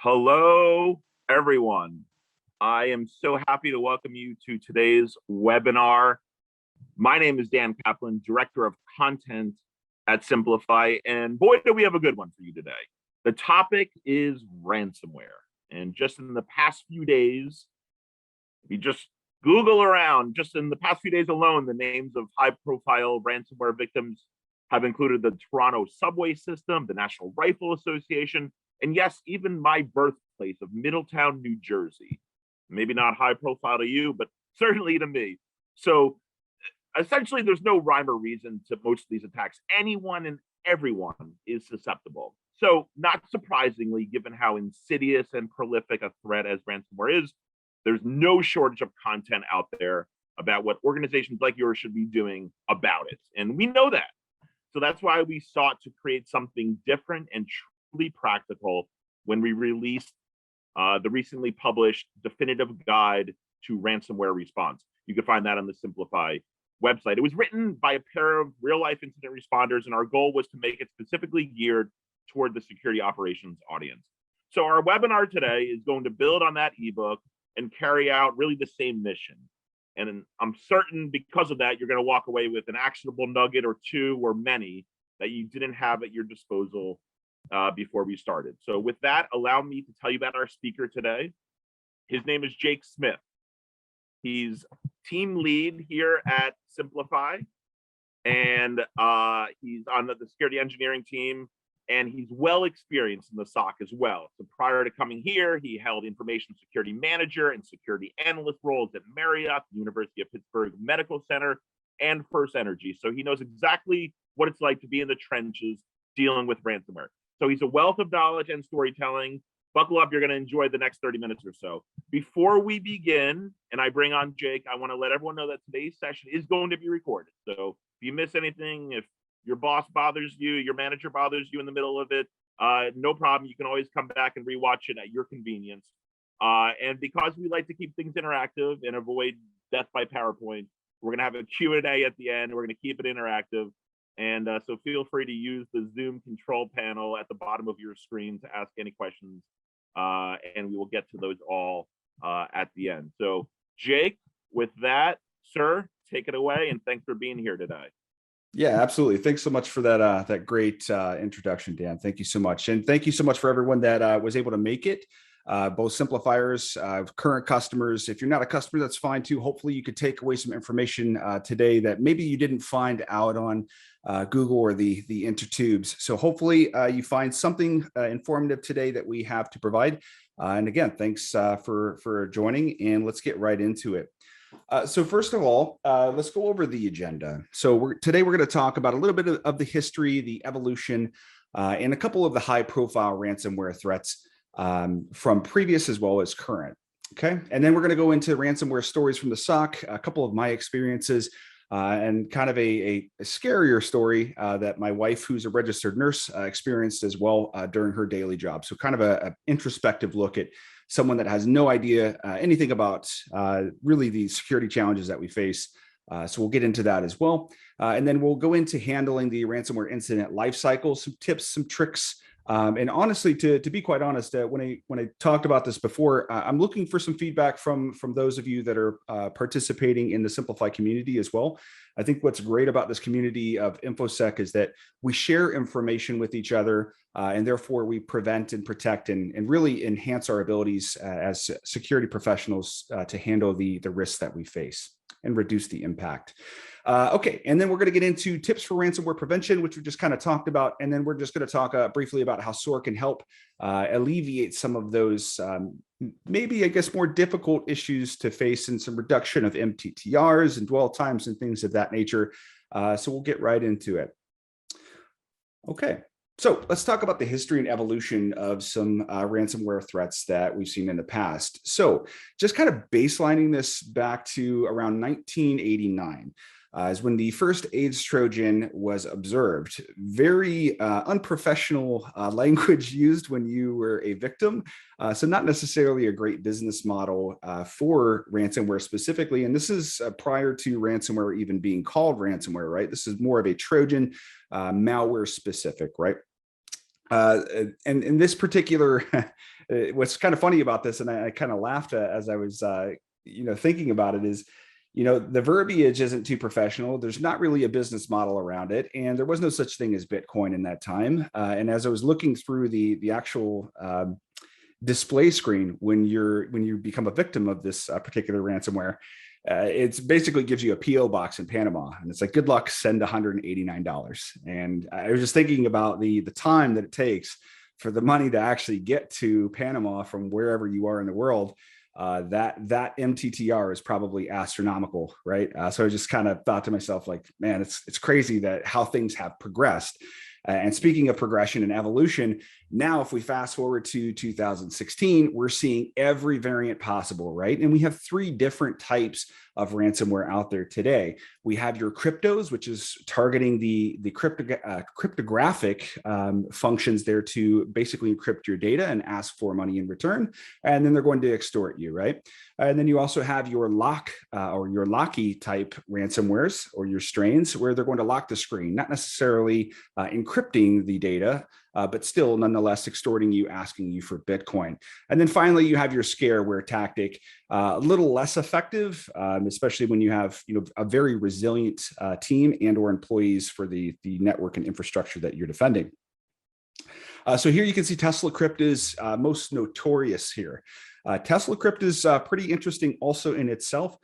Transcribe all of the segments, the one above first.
Hello, everyone. I am so happy to welcome you to today's webinar. My name is Dan Kaplan, Director of Content at Siemplify, and boy, do we have a good one for you today. The topic is ransomware. And just in the past few days, if you just Google around, just in the past few days alone, the names of high-profile ransomware victims have included the Toronto subway system, the National Rifle Association, and yes, even my birthplace of Middletown, New Jersey. Maybe not high profile to you, but certainly to me. So essentially, there's no rhyme or reason to most of these attacks. Anyone and everyone is susceptible. So not surprisingly, given how insidious and prolific a threat as ransomware is, there's no shortage of content out there about what organizations like yours should be doing about it. And we know that. So that's why we sought to create something different and truly practical when we released the recently published definitive guide to ransomware response. You can find that on the Siemplify website. It was written by a pair of real-life incident responders, and our goal was to make it specifically geared toward the security operations audience. So our webinar today is going to build on that ebook and carry out really the same mission. And I'm certain because of that, you're going to walk away with an actionable nugget or two or many that you didn't have at your disposal before we started. So with that, allow me to tell you about our speaker today. His name is Jake Smith. He's team lead here at Siemplify, and he's on the security engineering team, and he's well experienced in the SOC as well. So prior to coming here, he held information security manager and security analyst roles at Marriott, the University of Pittsburgh Medical Center, and First Energy. So he knows exactly what it's like to be in the trenches dealing with ransomware. So he's a wealth of knowledge and storytelling. Buckle up, you're going to enjoy the next 30 minutes or so. Before we begin, and I bring on Jake, I want to let everyone know that today's session is going to be recorded. So if you miss anything, if your boss bothers you, your manager bothers you in the middle of it, no problem. You can always come back and rewatch it at your convenience. And because we like to keep things interactive and avoid death by PowerPoint, we're going to have a Q&A at the end. We're going to keep it interactive. And so feel free to use the Zoom control panel at the bottom of your screen to ask any questions. And we will get to those all at the end. So Jake, with that, sir, take it away. And thanks for being here today. Yeah, absolutely. Thanks so much for that that great introduction, Dan. Thank you so much. And thank you so much for everyone that was able to make it. Both Siemplifiers, current customers. If you're not a customer, that's fine too. Hopefully you could take away some information today that maybe you didn't find out on Google or the intertubes. So hopefully you find something informative today that we have to provide. And again, thanks for joining, and let's get right into it. So first of all, let's go over the agenda. So today we're going to talk about a little bit of the history, the evolution, and a couple of the high-profile ransomware threats from previous as well as current. Okay, and then we're going to go into ransomware stories from the SOC, a couple of my experiences, and kind of a scarier story that my wife, who's a registered nurse, experienced as well during her daily job. So kind of a introspective look at someone that has no idea anything about really the security challenges that we face. So we'll get into that as well. And then we'll go into handling the ransomware incident lifecycle, some tips, some tricks. And honestly, to be quite honest, when I talked about this before, I'm looking for some feedback from those of you that are participating in the Siemplify community as well. I think what's great about this community of InfoSec is that we share information with each other, and therefore we prevent and protect and really enhance our abilities as security professionals to handle the risks that we face and reduce the impact. Okay, and then we're going to get into tips for ransomware prevention, which we just kind of talked about, and then we're just going to talk briefly about how SOAR can help alleviate some of those maybe, I guess, more difficult issues to face, and some reduction of MTTRs and dwell times and things of that nature. So we'll get right into it. Okay. So let's talk about the history and evolution of some ransomware threats that we've seen in the past. So just kind of baselining this back to around 1989 is when the first AIDS Trojan was observed. Very unprofessional language used when you were a victim. So not necessarily a great business model for ransomware specifically. And this is prior to ransomware even being called ransomware, right? This is more of a Trojan malware specific, right? And in this particular, what's kind of funny about this, and I kind of laughed as I was, thinking about it, is, the verbiage isn't too professional. There's not really a business model around it, and there was no such thing as Bitcoin in that time. And as I was looking through the actual display screen when you become a victim of this particular ransomware, it's basically gives you a PO box in Panama, and it's like, good luck, send $189. And I was just thinking about the time that it takes for the money to actually get to Panama from wherever you are in the world. That MTTR is probably astronomical, right? So I just kind of thought to myself, like, man, it's crazy that how things have progressed. And speaking of progression and evolution, now if we fast forward to 2016, we're seeing every variant possible, right? And we have three different types of ransomware out there today. We have your cryptos, which is targeting the cryptographic functions there to basically encrypt your data and ask for money in return. And then they're going to extort you, right? And then you also have your lock or your locky type ransomwares or your strains, where they're going to lock the screen, not necessarily encrypting the data, but still nonetheless extorting you, asking you for Bitcoin. And then finally, you have your scareware tactic, a little less effective, especially when you have a very resilient team and or employees for the network and infrastructure that you're defending. So here you can see Tesla Crypt is most notorious here. Tesla Crypt is pretty interesting also in itself,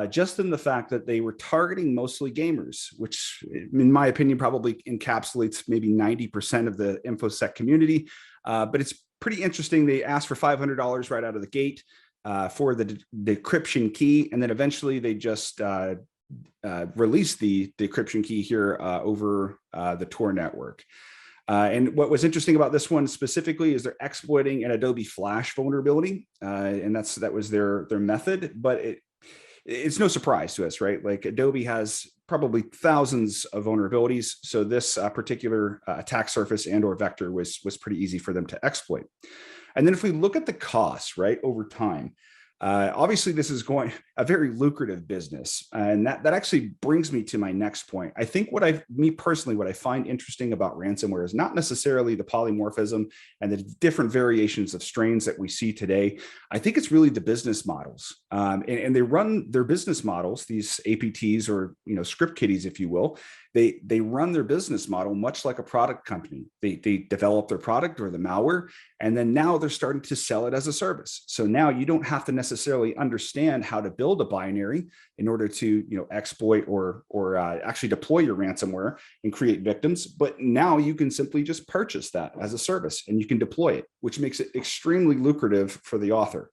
just in the fact that they were targeting mostly gamers, which in my opinion probably encapsulates maybe 90% of the InfoSec community. But it's pretty interesting. They asked for $500 right out of the gate for the decryption key, and then eventually they just released the decryption key here over the Tor network. And what was interesting about this one specifically is they're exploiting an Adobe Flash vulnerability, and that was their method. But it's no surprise to us, right? Like, Adobe has probably thousands of vulnerabilities, so this particular attack surface and or vector was pretty easy for them to exploit. And then if we look at the costs, right, over time, obviously this is going a very lucrative business, and that actually brings me to my next point. I think what I find interesting about ransomware is not necessarily the polymorphism and the different variations of strains that we see today. I think it's really the business models, and they run their business models, these APTs or script kiddies, if you will. They run their business model much like a product company. They develop their product or the malware, and then now they're starting to sell it as a service. So now you don't have to necessarily understand how to build a binary in order to exploit or actually deploy your ransomware and create victims. But now you can simply just purchase that as a service and you can deploy it, which makes it extremely lucrative for the author.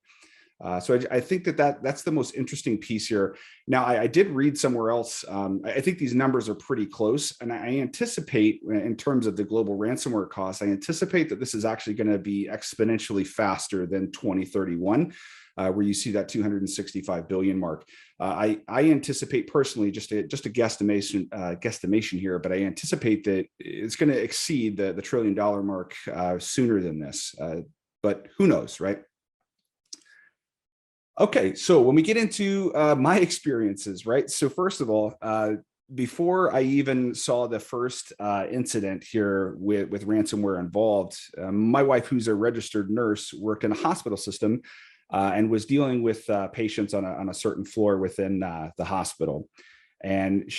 So I think that's the most interesting piece here. Now, I did read somewhere else. I think these numbers are pretty close, and I anticipate, in terms of the global ransomware costs, I anticipate that this is actually going to be exponentially faster than 2031. Where you see that 265 billion mark. I anticipate personally, just a guesstimation here, but I anticipate that it's going to exceed the $1 trillion mark sooner than this. But who knows, right? Okay, so when we get into my experiences, right? So first of all, before I even saw the first incident here with ransomware involved, my wife, who's a registered nurse, worked in a hospital system and was dealing with patients on a certain floor within the hospital. And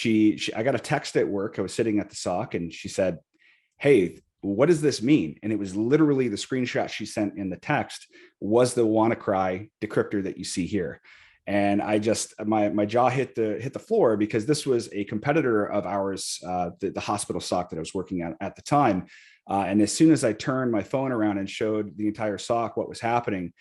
I got a text at work. I was sitting at the SOC, and she said, "Hey, what does this mean?" And it was literally the screenshot she sent in the text was the WannaCry decryptor that you see here. And I just, my jaw hit the floor, because this was a competitor of ours, the hospital SOC that I was working at the time. And as soon as I turned my phone around and showed the entire SOC what was happening,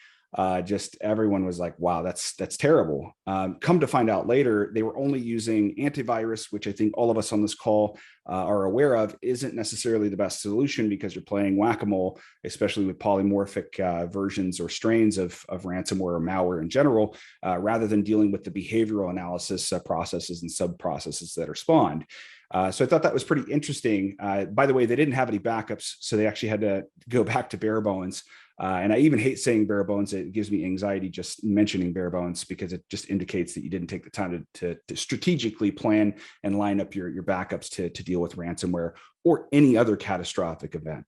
just everyone was like, wow, that's terrible. Come to find out later, they were only using antivirus, which I think all of us on this call are aware of isn't necessarily the best solution, because you're playing whack-a-mole, especially with polymorphic versions or strains of ransomware or malware in general, rather than dealing with the behavioral analysis processes and sub-processes that are spawned. So I thought that was pretty interesting. By the way, they didn't have any backups, so they actually had to go back to bare bones. And I even hate saying bare bones. It gives me anxiety just mentioning bare bones, because it just indicates that you didn't take the time to strategically plan and line up your backups to deal with ransomware or any other catastrophic event.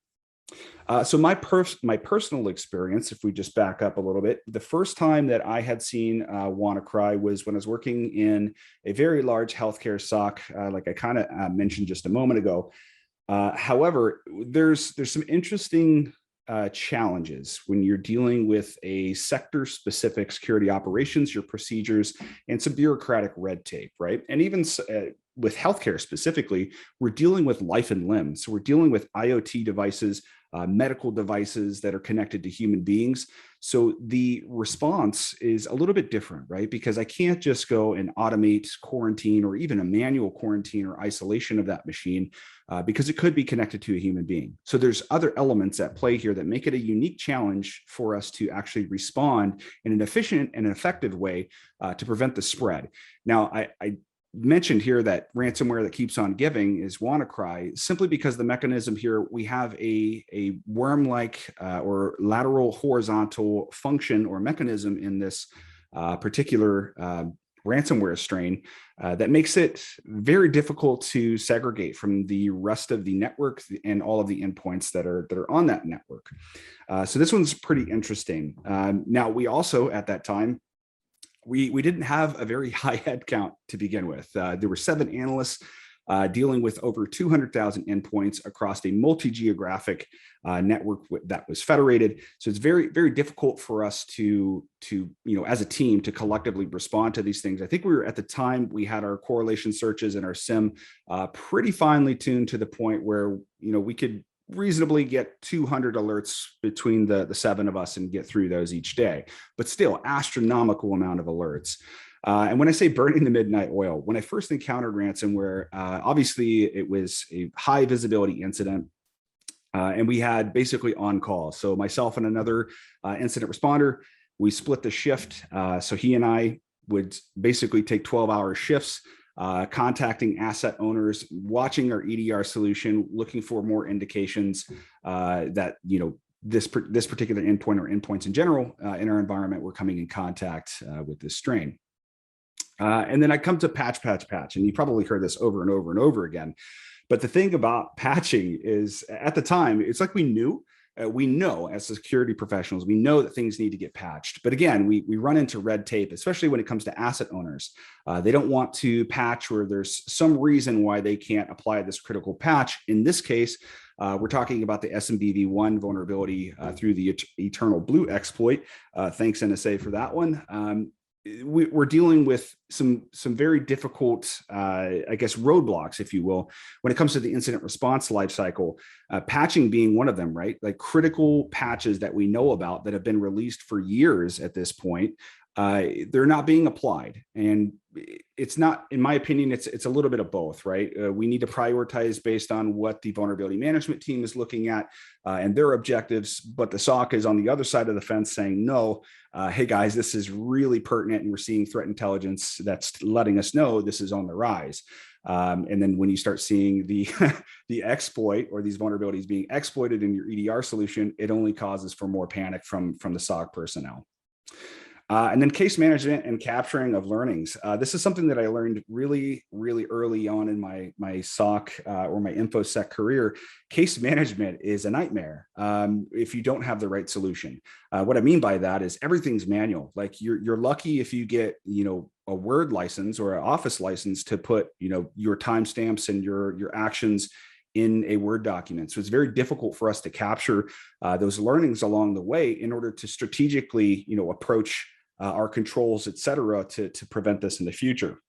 So my personal experience, if we just back up a little bit, the first time that I had seen WannaCry was when I was working in a very large healthcare SOC, like I kind of mentioned just a moment ago. However, there's some interesting challenges when you're dealing with a sector-specific security operations, your procedures, and some bureaucratic red tape, right? And even with healthcare specifically, we're dealing with life and limb. So we're dealing with IoT devices, medical devices that are connected to human beings. So the response is a little bit different, right? Because I can't just go and automate quarantine or even a manual quarantine or isolation of that machine because it could be connected to a human being. So there's other elements at play here that make it a unique challenge for us to actually respond in an efficient and an effective way to prevent the spread. Now, I mentioned here that ransomware that keeps on giving is WannaCry, simply because the mechanism here, we have a worm-like or lateral horizontal function or mechanism in this particular ransomware strain that makes it very difficult to segregate from the rest of the network and all of the endpoints that are on that network. So this one's pretty interesting. Now, we also, at that time, we didn't have a very high head count to begin with. There were 7 analysts dealing with over 200,000 endpoints across a multi-geographic network that was federated. So it's very, very difficult for us to as a team to collectively respond to these things. I think we were, at the time, we had our correlation searches and our SIM pretty finely tuned to the point where, we could reasonably get 200 alerts between the 7 of us and get through those each day, but still astronomical amount of alerts. And when I say burning the midnight oil, when I first encountered ransomware, obviously it was a high visibility incident. And we had basically on call. So myself and another incident responder, we split the shift. So he and I would basically take 12-hour shifts, contacting asset owners, watching our EDR solution, looking for more indications that this particular endpoint or endpoints in general in our environment were coming in contact with this strain. And then I come to patch, and you probably heard this over and over and over again. But the thing about patching is, at the time, it's like we know as security professionals, we know that things need to get patched. But again, we run into red tape, especially when it comes to asset owners. They don't want to patch where there's some reason why they can't apply this critical patch. In this case, we're talking about the SMBV1 vulnerability through the Eternal Blue exploit. Thanks, NSA, for that one. We're dealing with some very difficult, I guess, roadblocks, if you will, when it comes to the incident response lifecycle, patching being one of them, right? Like critical patches that we know about that have been released for years at this point, they're not being applied. And it's not, in my opinion, it's a little bit of both, right? We need to prioritize based on what the vulnerability management team is looking at and their objectives, but the SOC is on the other side of the fence saying, no, hey guys, this is really pertinent and we're seeing threat intelligence that's letting us know this is on the rise. And then when you start seeing the exploit or these vulnerabilities being exploited in your EDR solution, it only causes for more panic from the SOC personnel. And then case management and capturing of learnings. This is something that I learned really, really early on in my SOC or my InfoSec career. Case management is a nightmare if you don't have the right solution. What I mean by that is everything's manual. Like you're lucky if you get, a Word license or an Office license to put, your timestamps and your actions in a Word document. So it's very difficult for us to capture those learnings along the way in order to strategically, approach our controls, et cetera, to prevent this in the future,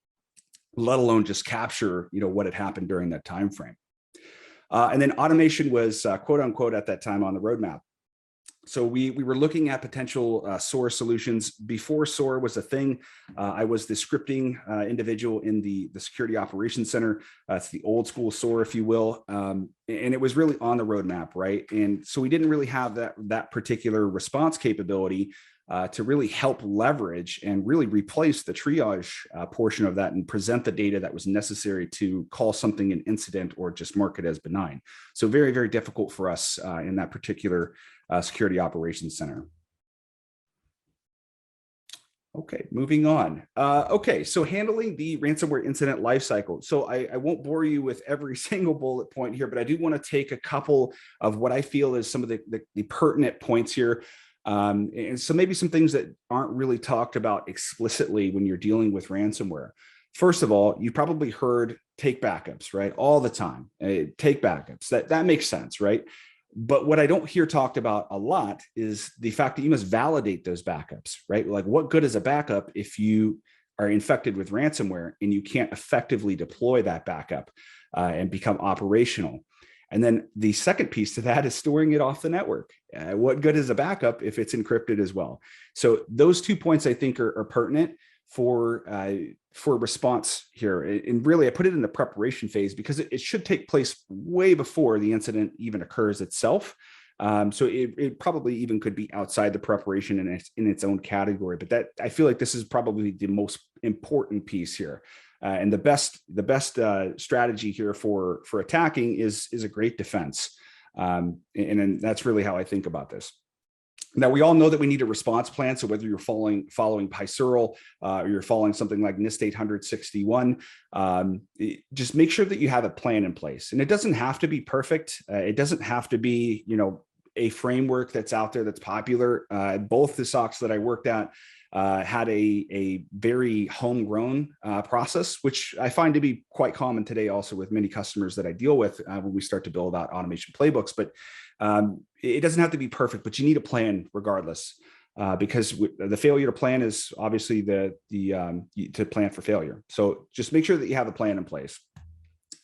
let alone just capture, what had happened during that time frame. And then automation was quote unquote at that time on the roadmap. So we were looking at potential SOAR solutions. Before SOAR was a thing, I was the scripting individual in the Security Operations Center. It's the old school SOAR, if you will. And it was really on the roadmap, right? And so we didn't really have that particular response capability to really help leverage and really replace the triage portion of that and present the data that was necessary to call something an incident or just mark it as benign. So very, very difficult for us in that particular Security Operations Center. Okay, moving on. Okay, so handling the ransomware incident lifecycle. So I won't bore you with every single bullet point here, but I do want to take a couple of what I feel is some of the pertinent points here. And so maybe some things that aren't really talked about explicitly when you're dealing with ransomware. First of all, you probably heard take backups, right? All the time. Take backups. That makes sense, right? But what I don't hear talked about a lot is the fact that you must validate those backups, right? Like, what good is a backup if you are infected with ransomware and you can't effectively deploy that backup and become operational? And then the second piece to that is storing it off the network. What good is a backup if it's encrypted as well? So those 2 points I think are pertinent for response here. And really, I put it in the preparation phase because it should take place way before the incident even occurs itself. So it probably even could be outside the preparation in its own category. But that, I feel like this is probably the most important piece here. And the best strategy here for attacking is a great defense. And that's really how I think about this. Now, we all know that we need a response plan. So whether you're following PySurl or you're following something like NIST 861, just make sure that you have a plan in place. And it doesn't have to be perfect. It doesn't have to be, a framework that's out there that's popular. Both the SOCs that I worked at had a very homegrown process, which I find to be quite common today also with many customers that I deal with when we start to build out automation playbooks. But it doesn't have to be perfect, but you need a plan regardless, because the failure to plan is obviously to plan for failure. So just make sure that you have a plan in place.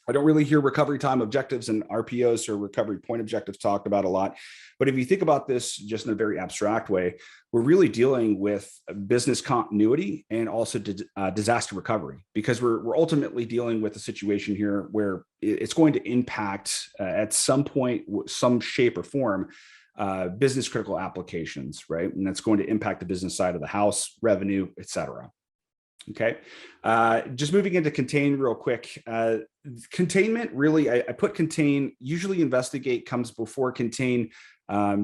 I don't really hear recovery time objectives and RPOs or recovery point objectives talked about a lot. But if you think about this just in a very abstract way, we're really dealing with business continuity and also disaster recovery, because we're ultimately dealing with a situation here where it's going to impact at some point, some shape or form, business critical applications, right? And that's going to impact the business side of the house, revenue, et cetera. Okay, just moving into contain real quick. Containment, really, I put contain. Usually investigate comes before contain,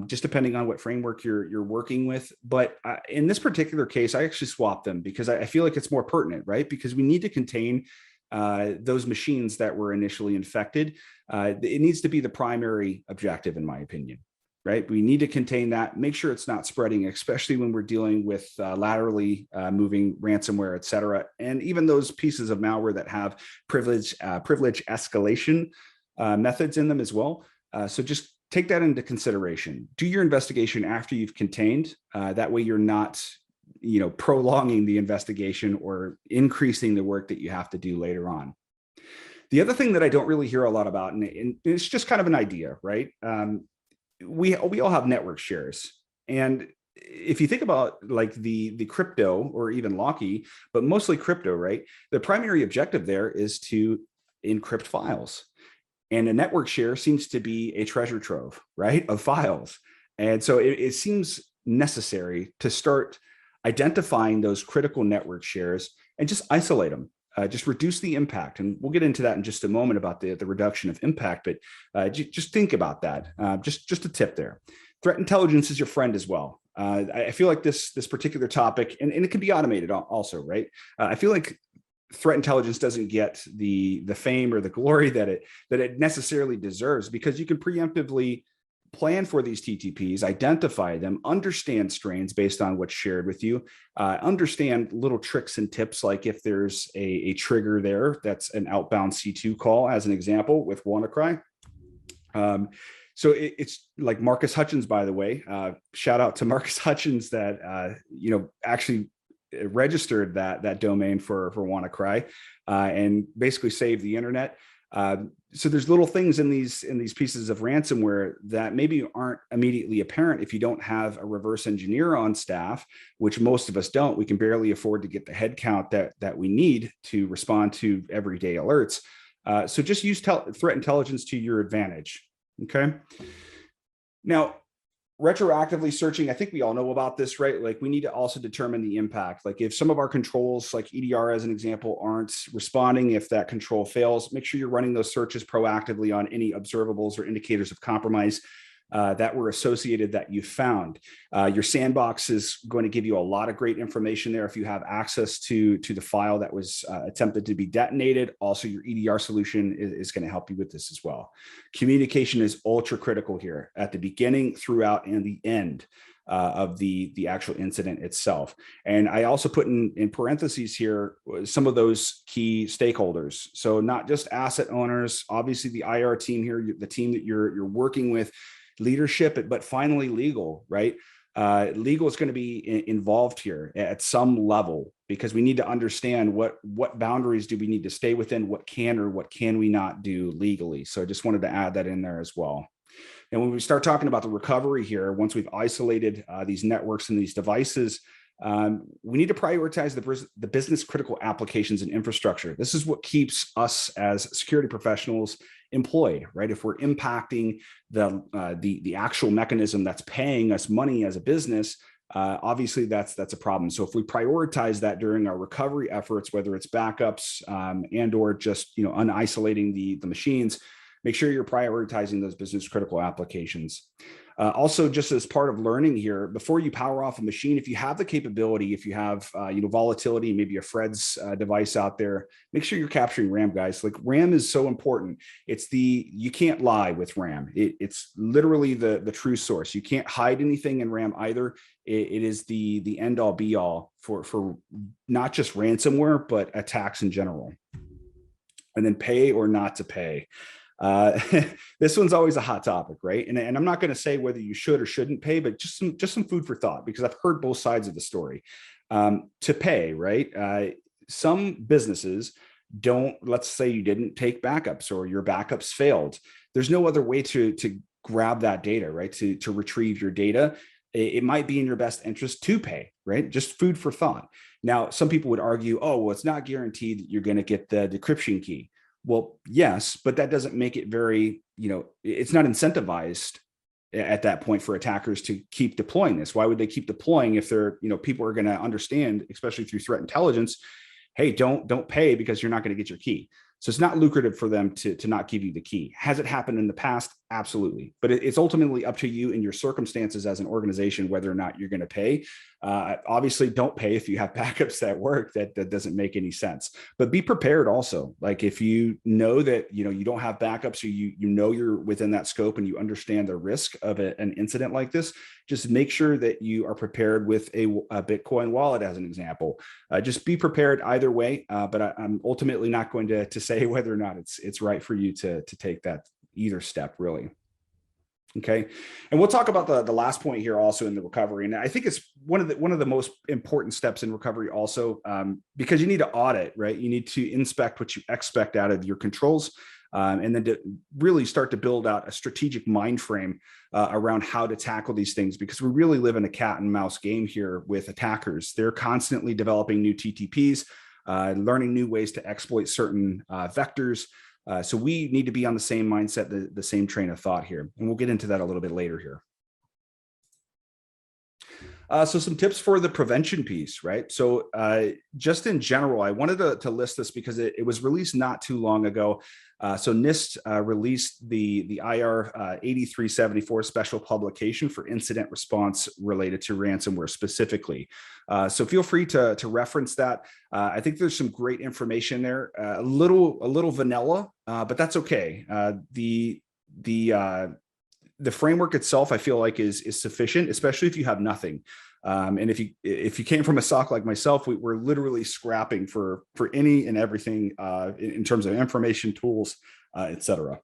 just depending on what framework you're working with. But in this particular case, I actually swapped them because I feel like it's more pertinent, right? Because we need to contain those machines that were initially infected. It needs to be the primary objective, in my opinion. Right? We need to contain that, make sure it's not spreading, especially when we're dealing with laterally moving ransomware, et cetera. And even those pieces of malware that have privilege escalation methods in them as well. So just take that into consideration. Do your investigation after you've contained. That way you're not prolonging the investigation or increasing the work that you have to do later on. The other thing that I don't really hear a lot about, and it's just kind of an idea, right? We all have network shares. And if you think about like the crypto or even Locky, but mostly crypto, right? The primary objective there is to encrypt files. And a network share seems to be a treasure trove, right, of files. And so it seems necessary to start identifying those critical network shares and just isolate them. Just reduce the impact. And we'll get into that in just a moment about the reduction of impact, but just think about that. Just a tip there. Threat intelligence is your friend as well. I feel like this particular topic, and it can be automated also, right? I feel like threat intelligence doesn't get the fame or the glory that it necessarily deserves, because you can preemptively plan for these TTPs, identify them, understand strains based on what's shared with you, understand little tricks and tips, like if there's a trigger there, that's an outbound C2 call, as an example, with WannaCry. So it's like Marcus Hutchins, by the way, shout out to Marcus Hutchins that, actually registered that domain for WannaCry and basically saved the internet. So there's little things in these pieces of ransomware that maybe aren't immediately apparent if you don't have a reverse engineer on staff, which most of us don't. We can barely afford to get the headcount that we need to respond to everyday alerts. So just use threat intelligence to your advantage. Okay. Now, retroactively searching, I think we all know about this, right? Like, we need to also determine the impact. Like, if some of our controls, like EDR as an example, aren't responding, if that control fails, make sure you're running those searches proactively on any observables or indicators of compromise. that were associated that you found. Your sandbox is going to give you a lot of great information there if you have access to the file that was attempted to be detonated. Also, your EDR solution is going to help you with this as well. Communication is ultra critical here at the beginning, throughout, and the end of the actual incident itself. And I also put in parentheses here some of those key stakeholders. So not just asset owners, obviously the IR team here, the team that you're working with, leadership, but finally legal, right? Legal is going to be involved here at some level, because we need to understand what boundaries do we need to stay within, what can or what can we not do legally. So I just wanted to add that in there as well. And when we start talking about the recovery here, once we've isolated these networks and these devices, we need to prioritize the business critical applications and infrastructure. This is what keeps us as security professionals employed, right? If we're impacting the actual mechanism that's paying us money as a business, obviously that's a problem. So if we prioritize that during our recovery efforts, whether it's backups and or just unisolating the machines, make sure you're prioritizing those business critical applications. Also, just as part of learning here, before you power off a machine, if you have the capability, if you have volatility, maybe a Fred's device out there, make sure you're capturing RAM, guys. Like, RAM is so important. You can't lie with RAM. It's literally the true source. You can't hide anything in RAM either. It is the end all be all for not just ransomware, but attacks in general. And then pay or not to pay. This one's always a hot topic, right? And I'm not going to say whether you should or shouldn't pay, but just some food for thought, because I've heard both sides of the story. To pay, right? Some businesses don't. Let's say you didn't take backups or your backups failed. There's no other way to grab that data, right? To retrieve your data. It might be in your best interest to pay, right? Just food for thought. Now, some people would argue, oh, well, it's not guaranteed that you're going to get the decryption key. Well, yes, but that doesn't make it very, it's not incentivized at that point for attackers to keep deploying this. Why would they keep deploying if they're, people are going to understand, especially through threat intelligence, hey, don't pay because you're not going to get your key. So it's not lucrative for them to not give you the key. Has it happened in the past? Absolutely. But it's ultimately up to you and your circumstances as an organization whether or not you're going to pay. Obviously, don't pay if you have backups that work. That doesn't make any sense. But be prepared also. Like, if you know that you don't have backups, or you know you're within that scope and you understand the risk of an incident like this, just make sure that you are prepared with a Bitcoin wallet, as an example. Just be prepared either way. But I'm ultimately not going to say whether or not it's right for you to take that either step, really. Okay. And we'll talk about the last point here also in the recovery. And I think it's one of the most important steps in recovery also, because you need to audit, right? You need to inspect what you expect out of your controls, and then to really start to build out a strategic mind frame around how to tackle these things, because we really live in a cat and mouse game here with attackers. They're constantly developing new TTPs, learning new ways to exploit certain vectors. So we need to be on the same mindset, the same train of thought here. And we'll get into that a little bit later here. So some tips for the prevention piece, right? So just in general, I wanted to list this because it was released not too long ago. So NIST released the IR 8374 special publication for incident response related to ransomware specifically. So feel free to reference that. I think there's some great information there, a little vanilla, but that's okay. The framework itself, I feel like is sufficient, especially if you have nothing. And if you came from a SOC like myself, we're literally scrapping for any and everything in terms of information, tools, et cetera.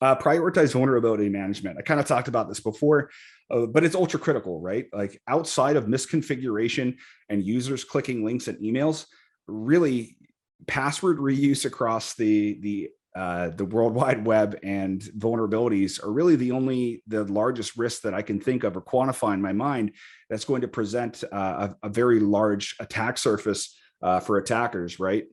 Prioritize vulnerability management. I kind of talked about this before, but it's ultra critical, right? Like, outside of misconfiguration and users clicking links and emails, really password reuse across the World Wide Web and vulnerabilities are really the largest risk that I can think of or quantify in my mind that's going to present a very large attack surface for attackers, right?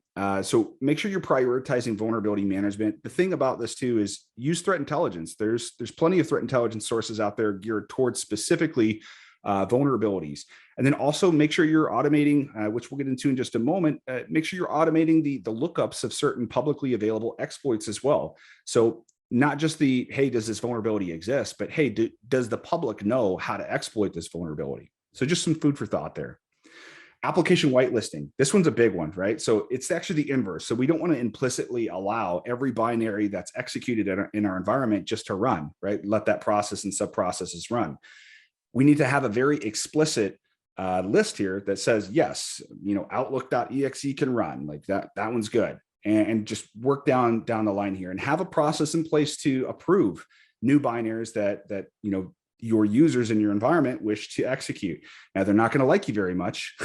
So make sure you're prioritizing vulnerability management. The thing about this too is use threat intelligence. There's plenty of threat intelligence sources out there geared towards specifically vulnerabilities. And then also make sure you're automating, which we'll get into in just a moment, make sure you're automating the lookups of certain publicly available exploits as well. So not just the, hey, does this vulnerability exist, but hey, does the public know how to exploit this vulnerability? So just some food for thought there. Application whitelisting. This one's a big one, right? So it's actually the inverse. So we don't want to implicitly allow every binary that's executed in our environment just to run, right? Let that process and sub-processes run. We need to have a very explicit list here that says, yes, outlook.exe can run, like that one's good. And just work down the line here and have a process in place to approve new binaries that your users in your environment wish to execute. Now, they're not going to like you very much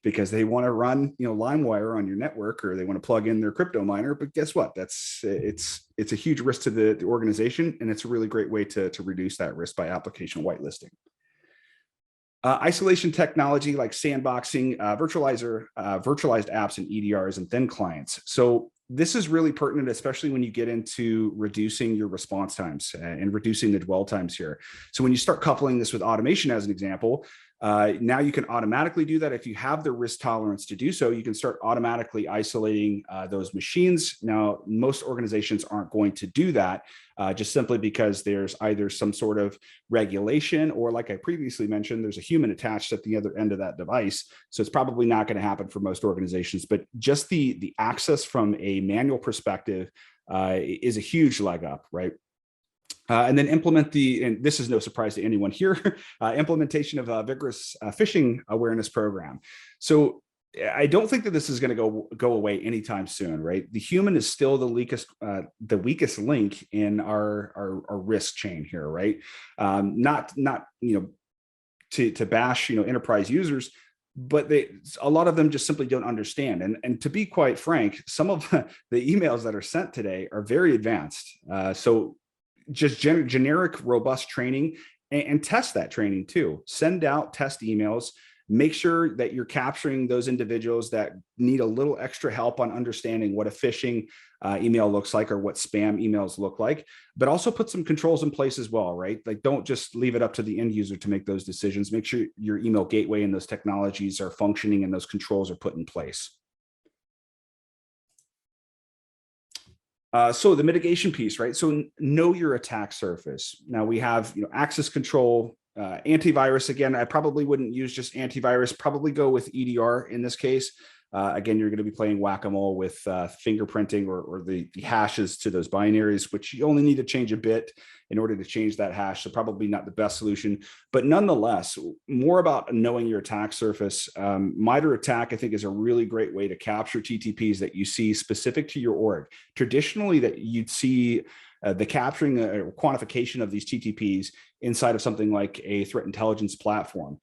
because they want to run, LimeWire on your network, or they want to plug in their crypto miner. But guess what? It's a huge risk to the organization, and it's a really great way to reduce that risk by application whitelisting. Isolation technology like sandboxing, virtualized apps and EDRs and thin clients. So this is really pertinent, especially when you get into reducing your response times and reducing the dwell times here. So when you start coupling this with automation as an example, now you can automatically do that. If you have the risk tolerance to do so, you can start automatically isolating those machines. Now, most organizations aren't going to do that just simply because there's either some sort of regulation or, like I previously mentioned, there's a human attached at the other end of that device. So it's probably not going to happen for most organizations, but just the access from a manual perspective is a huge leg up, right? And then and this is no surprise to anyone here, implementation of a vigorous phishing awareness program. So I don't think that this is going to go away anytime soon, right? The human is still the weakest link in our risk chain here, right? Not to bash enterprise users, but a lot of them just simply don't understand. And to be quite frank, some of the emails that are sent today are very advanced. So just generic, robust training, and test that training too. Send out test emails. Make sure that you're capturing those individuals that need a little extra help on understanding what a phishing email looks like or what spam emails look like, but also put some controls in place as well, right? Like, don't just leave it up to the end user to make those decisions. Make sure your email gateway and those technologies are functioning and those controls are put in place. So the mitigation piece, right? So know your attack surface. Now we have, access control, antivirus. Again, I probably wouldn't use just antivirus, probably go with EDR in this case. Again, you're going to be playing whack-a-mole with fingerprinting or the hashes to those binaries, which you only need to change a bit in order to change that hash. So probably not the best solution, but nonetheless, more about knowing your attack surface. MITRE ATT&CK, I think, is a really great way to capture TTPs that you see specific to your org. Traditionally, that you'd see the capturing or quantification of these TTPs inside of something like a threat intelligence platform.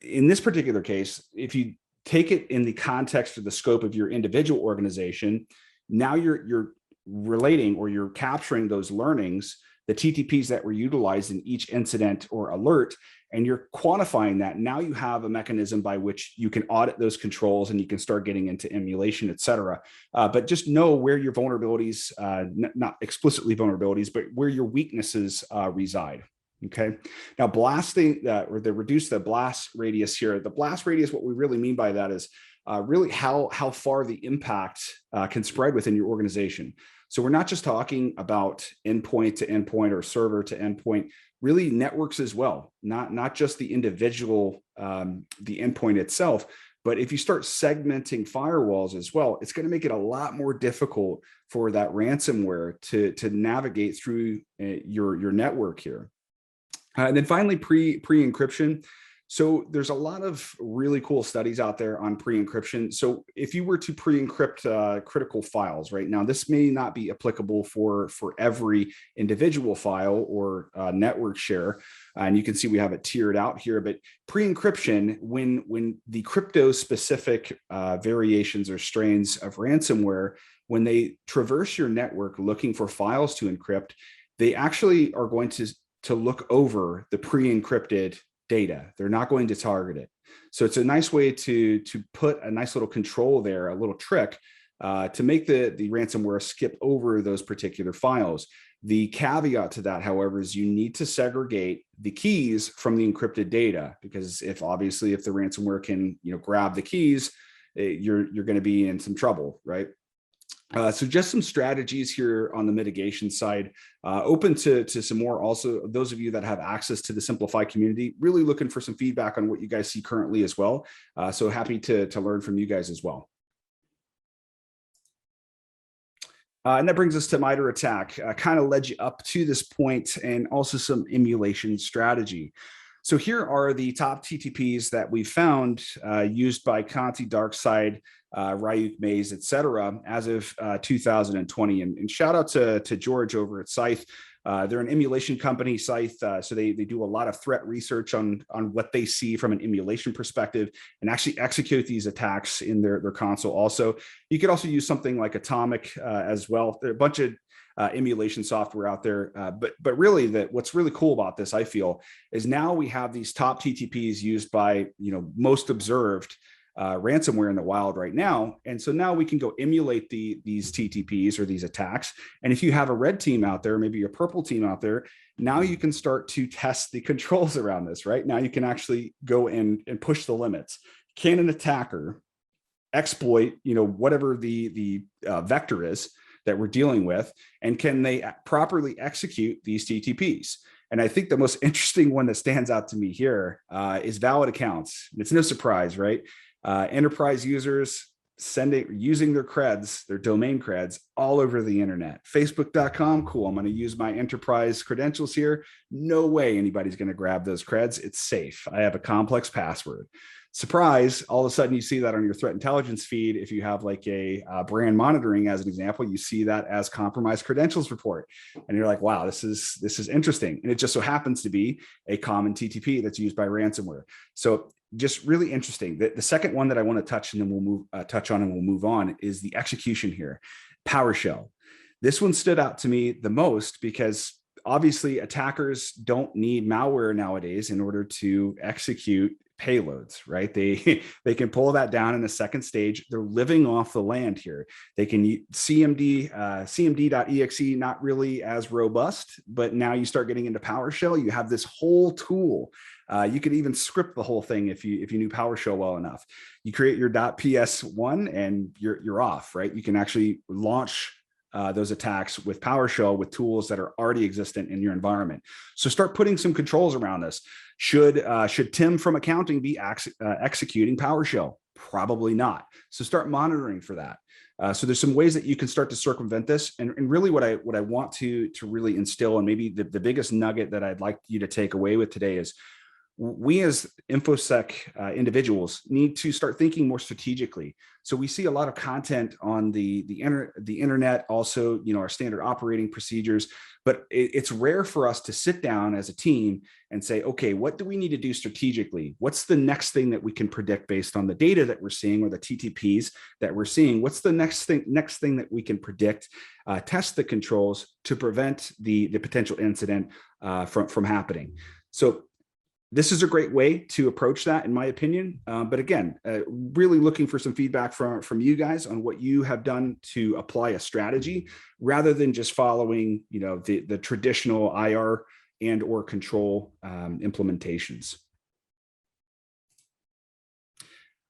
In this particular case, if you take it in the context or the scope of your individual organization, now you're relating or you're capturing those learnings, the TTPs that were utilized in each incident or alert, and you're quantifying that. Now you have a mechanism by which you can audit those controls and you can start getting into emulation, et cetera. But just know where your vulnerabilities, not explicitly vulnerabilities, but where your weaknesses reside. Okay. Now, blasting or reduce the blast radius here. The blast radius, what we really mean by that is really how far the impact can spread within your organization. So we're not just talking about endpoint to endpoint or server to endpoint, really networks as well, not just the individual, the endpoint itself. But if you start segmenting firewalls as well, it's going to make it a lot more difficult for that ransomware to navigate through your network here. And then finally, pre-encryption. So there's a lot of really cool studies out there on pre-encryption. So if you were to pre-encrypt critical files right now, this may not be applicable for every individual file or network share. And you can see we have it tiered out here, but pre-encryption, when the crypto specific variations or strains of ransomware, when they traverse your network looking for files to encrypt, they actually are going to look over the pre-encrypted data. They're not going to target it. So it's a nice way to put a nice little control there, a little trick to make the ransomware skip over those particular files. The caveat to that, however, is you need to segregate the keys from the encrypted data, because if the ransomware can grab the keys, you're going to be in some trouble, right? So just some strategies here on the mitigation side, open to some more. Also, those of you that have access to the Siemplify community, really looking for some feedback on what you guys see currently as well. So happy to learn from you guys as well. And that brings us to MITRE ATT&CK, kind of led you up to this point, and also some emulation strategy. So here are the top TTPs that we found used by Conti, Darkside, Ryuk, Maze, etc. as of 2020. And shout out to George over at Scythe. They're an emulation company, Scythe, so they do a lot of threat research on what they see from an emulation perspective and actually execute these attacks in their console. Also, you could also use something like Atomic as well. There are a bunch of emulation software out there, but really what's really cool about this, I feel, is now we have these top TTPs used by most observed ransomware in the wild right now. And so now we can go emulate these TTPs or these attacks. And if you have a red team out there, maybe a purple team out there, now you can start to test the controls around this, right? Now you can actually go and push the limits. Can an attacker exploit, whatever the vector is that we're dealing with, and can they properly execute these TTPs? And I think the most interesting one that stands out to me here is valid accounts. It's no surprise, right? Enterprise users using their creds, their domain creds, all over the internet. Facebook.com, cool. I'm going to use my enterprise credentials here. No way anybody's going to grab those creds. It's safe. I have a complex password. Surprise, all of a sudden you see that on your threat intelligence feed. If you have like a brand monitoring as an example, you see that as compromised credentials report. And you're like, wow, this is interesting. And it just so happens to be a common TTP that's used by ransomware. So just really interesting. The second one that I want to touch and then we'll move on is the execution here. PowerShell. This one stood out to me the most because obviously attackers don't need malware nowadays in order to execute payloads, right? They can pull that down in the second stage. They're living off the land here. They can cmd.exe, not really as robust, but now you start getting into PowerShell, you have this whole tool. You could even script the whole thing if you knew PowerShell well enough. You create your .ps1 and you're off, right? You can actually launch those attacks with PowerShell with tools that are already existent in your environment. So start putting some controls around this. Should Tim from accounting be executing PowerShell? Probably not. So start monitoring for that. So there's some ways that you can start to circumvent this. And really what I want to really instill, and maybe the biggest nugget that I'd like you to take away with today is, we as InfoSec individuals need to start thinking more strategically. So we see a lot of content on the internet, also, our standard operating procedures, but it's rare for us to sit down as a team and say, okay, what do we need to do strategically? What's the next thing that we can predict based on the data that we're seeing or the TTPs that we're seeing? What's the next thing that we can predict, test the controls to prevent the potential incident from happening? So this is a great way to approach that, in my opinion. But again, really looking for some feedback from you guys on what you have done to apply a strategy rather than just following, the traditional IR and or control implementations.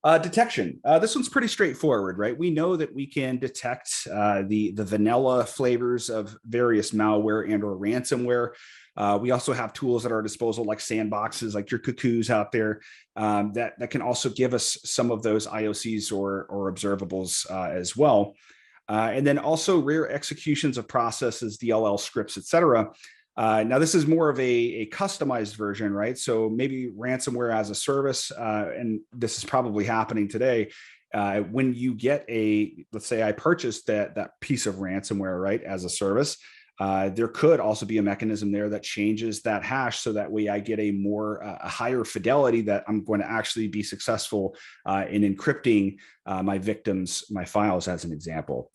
Detection. This one's pretty straightforward, right? We know that we can detect the vanilla flavors of various malware and or ransomware. We also have tools at our disposal like sandboxes, like your Cuckoos out there, that can also give us some of those IOCs or observables as well. And then also rare executions of processes, DLL scripts, etc. Now, this is more of a customized version, right? So maybe ransomware as a service, and this is probably happening today. When you get let's say I purchased that piece of ransomware, right, as a service, there could also be a mechanism there that changes that hash so that way I get a higher fidelity that I'm going to actually be successful in encrypting my files, as an example.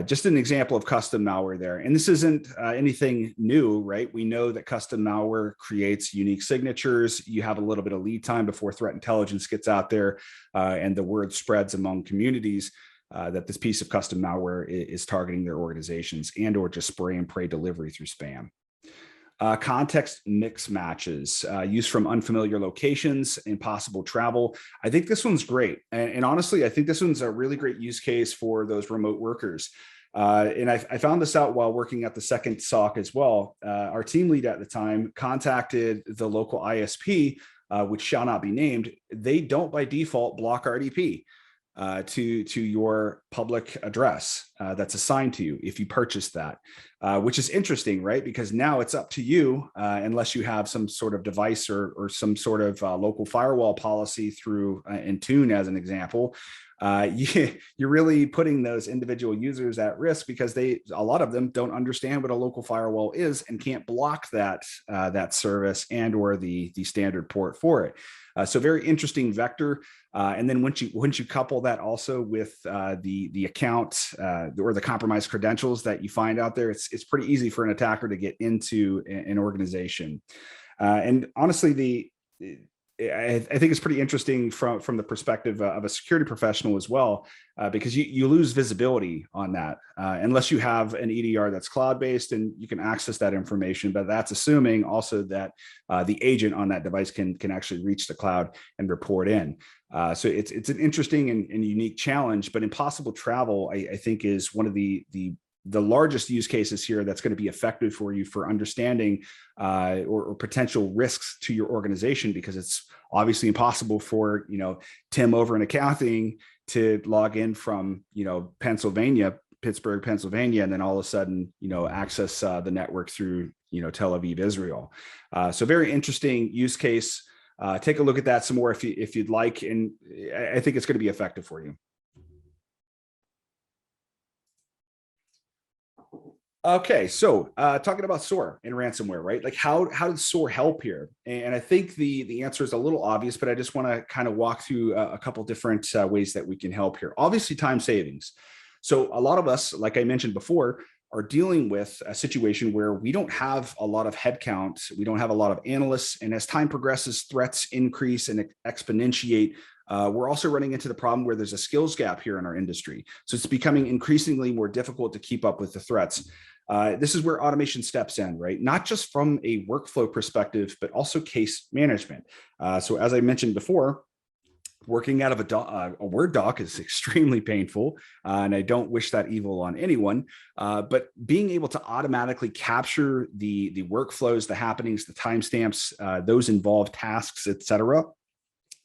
Just an example of custom malware there. And this isn't anything new, right? We know that custom malware creates unique signatures. You have a little bit of lead time before threat intelligence gets out there and the word spreads among communities that this piece of custom malware is targeting their organizations and or just spray and pray delivery through spam. Context mix matches used from unfamiliar locations, impossible travel. I think this one's great. And honestly, I think this one's a really great use case for those remote workers. And I found this out while working at the second SOC as well. Our team lead at the time contacted the local ISP, which shall not be named. They don't by default block RDP to your public address that's assigned to you if you purchase that, which is interesting, right? Because now it's up to you, unless you have some sort of device or some sort of local firewall policy through Intune, as an example. You're really putting those individual users at risk because a lot of them don't understand what a local firewall is and can't block that service and or the standard port for it. So very interesting vector. And then once you couple that also with the account or the compromised credentials that you find out there, it's pretty easy for an attacker to get into an organization. And honestly, I think it's pretty interesting from the perspective of a security professional as well, because you lose visibility on that unless you have an EDR that's cloud-based and you can access that information. But that's assuming also that the agent on that device can actually reach the cloud and report in. So it's an interesting and unique challenge. But impossible travel, I think, is one of the largest use cases here that's going to be effective for you for understanding or potential risks to your organization, because it's obviously impossible for Tim over in accounting to log in from Pittsburgh, Pennsylvania, and then all of a sudden access the network through Tel Aviv, Israel. So very interesting use case. Take a look at that some more if you'd like, and I think it's going to be effective for you. Okay, so talking about SOAR and ransomware, right? Like how does SOAR help here? And I think the answer is a little obvious, but I just want to kind of walk through a couple different ways that we can help here. Obviously, time savings. So a lot of us, like I mentioned before, are dealing with a situation where we don't have a lot of headcount, we don't have a lot of analysts, and as time progresses, threats increase and exponentiate. We're also running into the problem where there's a skills gap here in our industry. So it's becoming increasingly more difficult to keep up with the threats. This is where automation steps in, right? Not just from a workflow perspective, but also case management. So as I mentioned before, working out of a Word doc is extremely painful, and I don't wish that evil on anyone. But being able to automatically capture the workflows, the happenings, the timestamps, those involved tasks, etc.,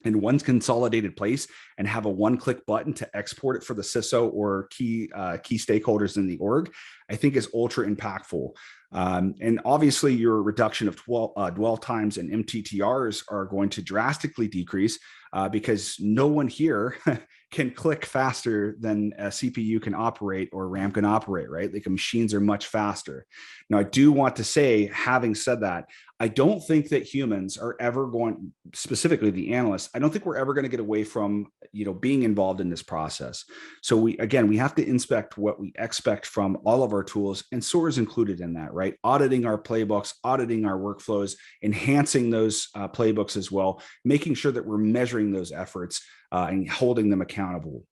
in one consolidated place and have a one-click button to export it for the CISO or key stakeholders in the org, I think is ultra impactful. And obviously your reduction of dwell times and MTTRs are going to drastically decrease because no one here can click faster than a CPU can operate or RAM can operate, right? Like machines are much faster. Now, I do want to say, having said that, I don't think that humans are ever going, specifically the analysts, I don't think we're ever going to get away from, being involved in this process. So we have to inspect what we expect from all of our tools, and SOAR is included in that, right? Auditing our playbooks, auditing our workflows, enhancing those playbooks as well, making sure that we're measuring those efforts and holding them accountable.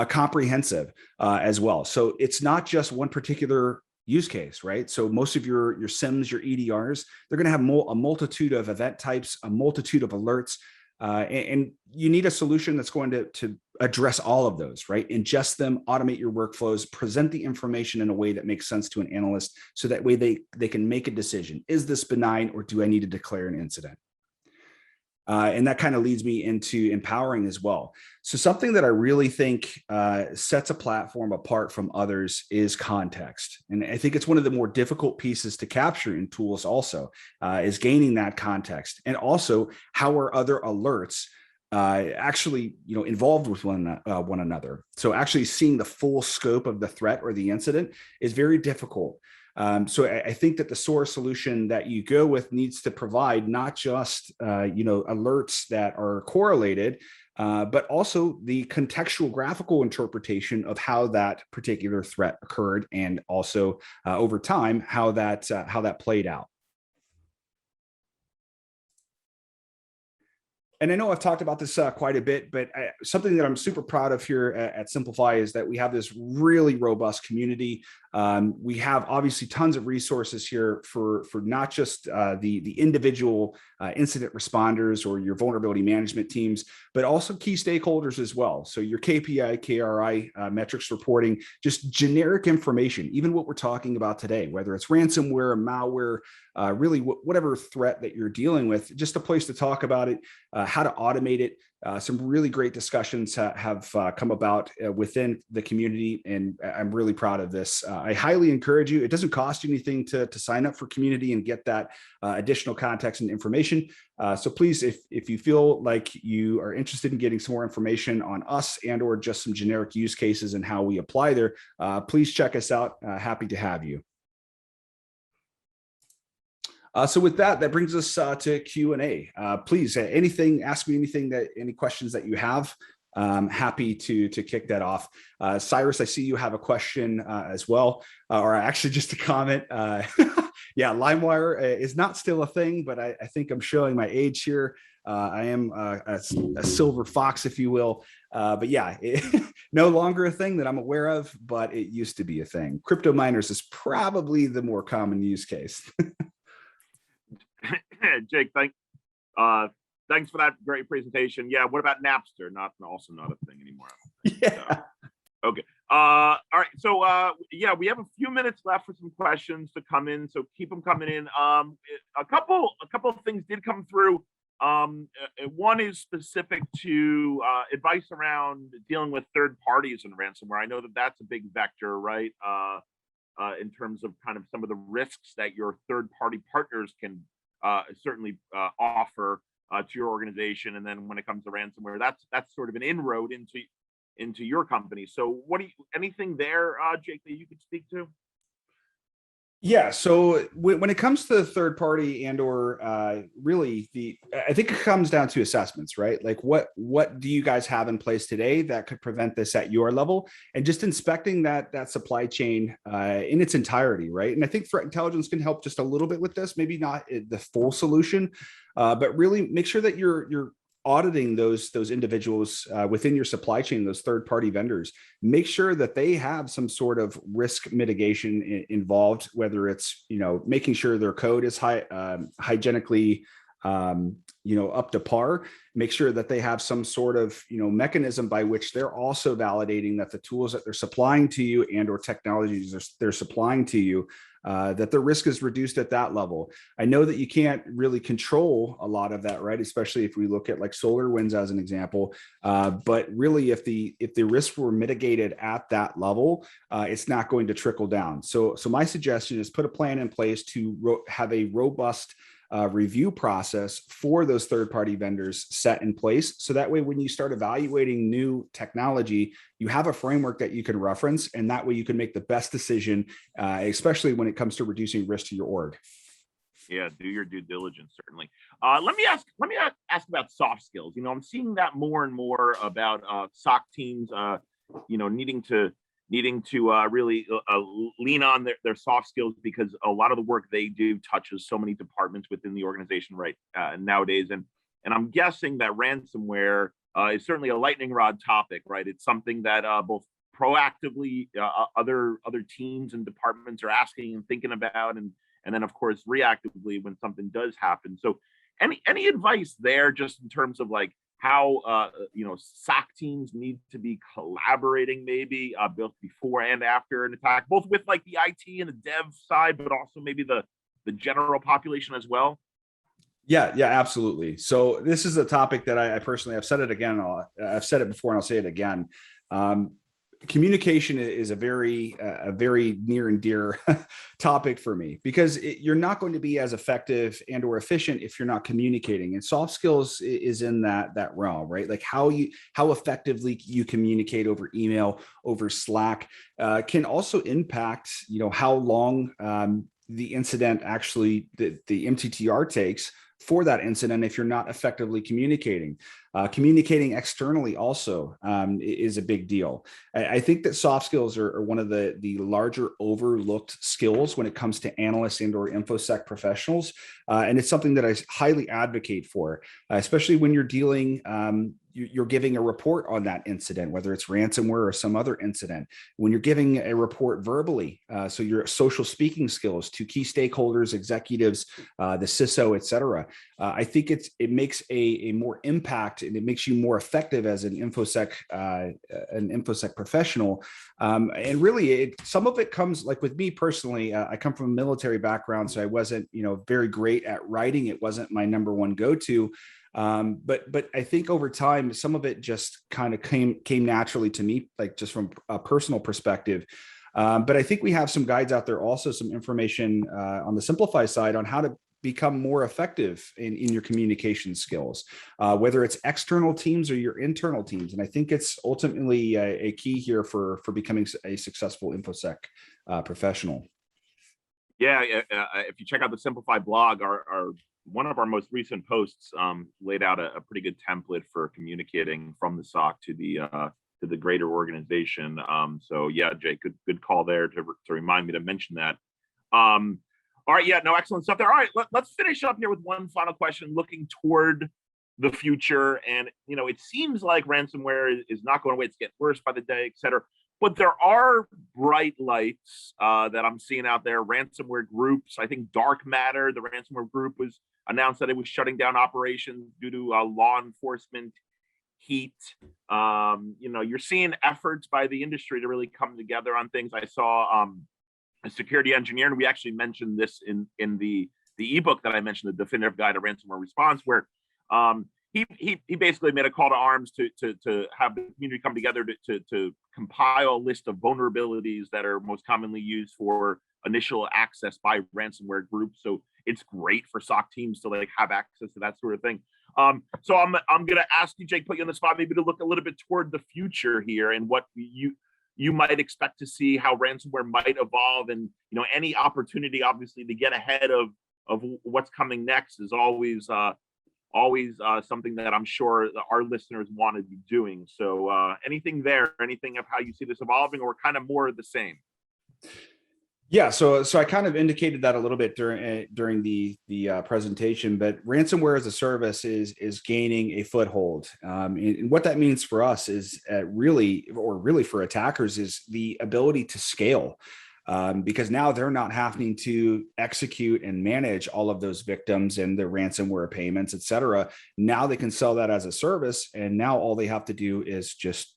Comprehensive as well. So it's not just one particular use case, right? So most of your SIMs, your EDRs, they're going to have a multitude of event types, a multitude of alerts, and you need a solution that's going to address all of those, right? Ingest them, automate your workflows, present the information in a way that makes sense to an analyst, so that way they can make a decision. Is this benign, or do I need to declare an incident? And that kind of leads me into empowering as well. So something that I really think sets a platform apart from others is context. And I think it's one of the more difficult pieces to capture in tools also, is gaining that context. And also, how are other alerts actually involved with one another? So actually seeing the full scope of the threat or the incident is very difficult. So I think that the SOAR solution that you go with needs to provide not just alerts that are correlated, but also the contextual graphical interpretation of how that particular threat occurred, and also over time how that played out. And I know I've talked about this quite a bit, but something that I'm super proud of here at Siemplify is that we have this really robust community. We have obviously tons of resources here for not just the individual incident responders or your vulnerability management teams, but also key stakeholders as well. So your KPI, KRI metrics reporting, just generic information, even what we're talking about today, whether it's ransomware, malware, really whatever threat that you're dealing with, just a place to talk about it, how to automate it. Some really great discussions have come about within the community, and I'm really proud of this. I highly encourage you. It doesn't cost you anything to sign up for community and get that additional context and information. So please, if you feel like you are interested in getting some more information on us and or just some generic use cases and how we apply there, please check us out. Happy to have you. So with that, that brings us to Q&A. Please, ask me any questions that you have. Happy to kick that off. Cyrus, I see you have a question as well, or actually just a comment. Yeah, LimeWire is not still a thing, but I think I'm showing my age here. I am a silver fox, if you will. But yeah, no longer a thing that I'm aware of, but it used to be a thing. Crypto miners is probably the more common use case. Jake, thanks for that great presentation. Yeah, what about Napster? Also not a thing anymore. Yeah. Okay. All right. So yeah, we have a few minutes left for some questions to come in. So keep them coming in. A couple of things did come through. One is specific to advice around dealing with third parties in ransomware. I know that that's a big vector, right? In terms of kind of some of the risks that your third party partners can certainly offer to your organization. And then when it comes to ransomware, that's sort of an inroad into your company. So anything there, Jake, that you could speak to? Yeah. So when it comes to third party and or really I think it comes down to assessments, right? Like what do you guys have in place today that could prevent this at your level, and just inspecting that supply chain in its entirety, right? And I think threat intelligence can help just a little bit with this, maybe not the full solution, but really make sure that you're auditing those individuals within your supply chain, those third-party vendors. Make sure that they have some sort of risk mitigation involved, whether it's making sure their code is hygienically up to par. Make sure that they have some sort of mechanism by which they're also validating that the tools that they're supplying to you and or technologies they're supplying to you, that the risk is reduced at that level. I know that you can't really control a lot of that, right? Especially if we look at like SolarWinds as an example. But really, if the risks were mitigated at that level, it's not going to trickle down. So my suggestion is put a plan in place to have a robust review process for those third-party vendors set in place. So that way, when you start evaluating new technology, you have a framework that you can reference, and that way you can make the best decision, especially when it comes to reducing risk to your org. Yeah, do your due diligence, certainly. Let me ask about soft skills. I'm seeing that more and more about SOC teams, needing to really lean on their soft skills, because a lot of the work they do touches so many departments within the organization right nowadays. And I'm guessing that ransomware is certainly a lightning rod topic, right? It's something that both proactively other teams and departments are asking and thinking about, and then of course reactively when something does happen. So any advice there, just in terms of like how SOC teams need to be collaborating, maybe both before and after an attack, both with like the IT and the dev side, but also maybe the general population as well? Yeah, absolutely. So this is a topic that I personally, I've said it again, I've said it before and I'll say it again. Communication is a very near and dear topic for me, because you're not going to be as effective and or efficient if you're not communicating, and soft skills is in that realm, right? Like how effectively you communicate over email, over Slack, can also impact how long the incident actually the MTTR takes for that incident if you're not effectively communicating. Communicating externally also is a big deal. I think that soft skills are one of the larger overlooked skills when it comes to analysts and or infosec professionals. And it's something that I highly advocate for, especially when you're dealing, you're giving a report on that incident, whether it's ransomware or some other incident. When you're giving a report verbally, so your social speaking skills to key stakeholders, executives, the CISO, et cetera, I think it makes a more impact, and it makes you more effective as an infosec professional. And really, some of it comes, like with me personally, I come from a military background, so I wasn't, very great at writing. It wasn't my number one go-to. But I think over time, some of it just kind of came naturally to me, like just from a personal perspective. But I think we have some guides out there, also some information on the Siemplify side on how to become more effective in your communication skills, whether it's external teams or your internal teams. And I think it's ultimately a key here for becoming a successful infosec professional. Yeah, if you check out the Siemplify blog, our one of our most recent posts laid out a pretty good template for communicating from the SOC to the greater organization. So yeah, Jake, good call there to remind me to mention that. All right, yeah, no, excellent stuff there. All right, let's finish up here with one final question, looking toward the future. And it seems like ransomware is not going away; it's getting worse by the day, et cetera. But there are bright lights that I'm seeing out there. Ransomware groups. I think Dark Matter, the ransomware group, was announced that it was shutting down operations due to law enforcement heat. You're seeing efforts by the industry to really come together on things. I saw a security engineer, and we actually mentioned this in the ebook that I mentioned, the Definitive Guide to Ransomware Response, where he basically made a call to arms to have the community come together to compile a list of vulnerabilities that are most commonly used for initial access by ransomware groups. So it's great for SOC teams to have access to that sort of thing. So I'm going to ask you, Jake, put you on the spot, maybe to look a little bit toward the future here and what you might expect to see, how ransomware might evolve, and any opportunity, obviously, to get ahead of what's coming next is always something that I'm sure our listeners want to be doing. So anything of how you see this evolving, or kind of more of the same? Yeah, so I kind of indicated that a little bit during the presentation, but ransomware as a service is gaining a foothold, and what that means for us is really for attackers is the ability to scale. Because now they're not having to execute and manage all of those victims and their ransomware payments, et cetera. Now they can sell that as a service. And now all they have to do is just,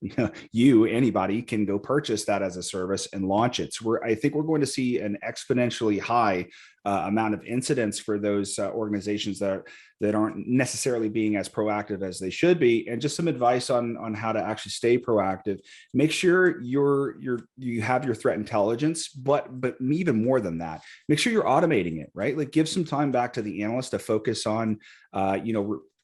anybody can go purchase that as a service and launch it. So I think we're going to see an exponentially high amount of incidents for those organizations that aren't necessarily being as proactive as they should be. And just some advice on how to actually stay proactive. Make sure you have your threat intelligence, but even more than that, make sure you're automating it, right? Like, give some time back to the analyst to focus on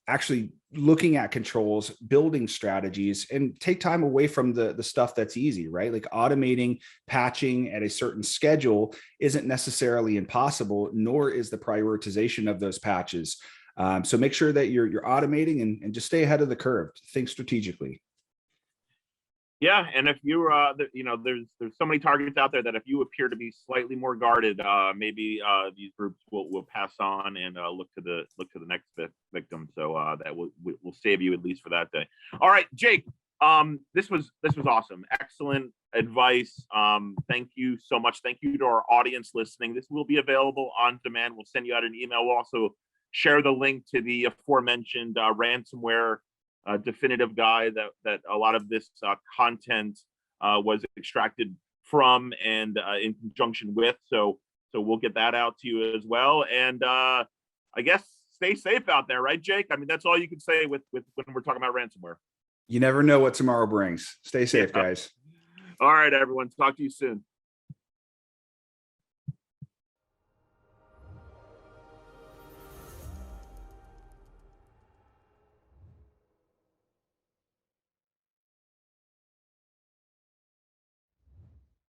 actually looking at controls, building strategies, and take time away from the stuff that's easy, right? Like automating, patching at a certain schedule isn't necessarily impossible, nor is the prioritization of those patches. So make sure that you're automating and just stay ahead of the curve. Think strategically. Yeah, and if you're, there's so many targets out there that if you appear to be slightly more guarded, maybe these groups will pass on and look to the next victim. So that will save you, at least for that day. All right, Jake, this was awesome, excellent advice. Thank you so much. Thank you to our audience listening. This will be available on demand. We'll send you out an email. We'll also share the link to the aforementioned ransomware definitive guide that a lot of this content was extracted from and in conjunction with. So we'll get that out to you as well. And I guess stay safe out there, right, Jake? I mean, that's all you can say with when we're talking about ransomware. You never know what tomorrow brings. Stay safe, guys. All right, everyone. Talk to you soon.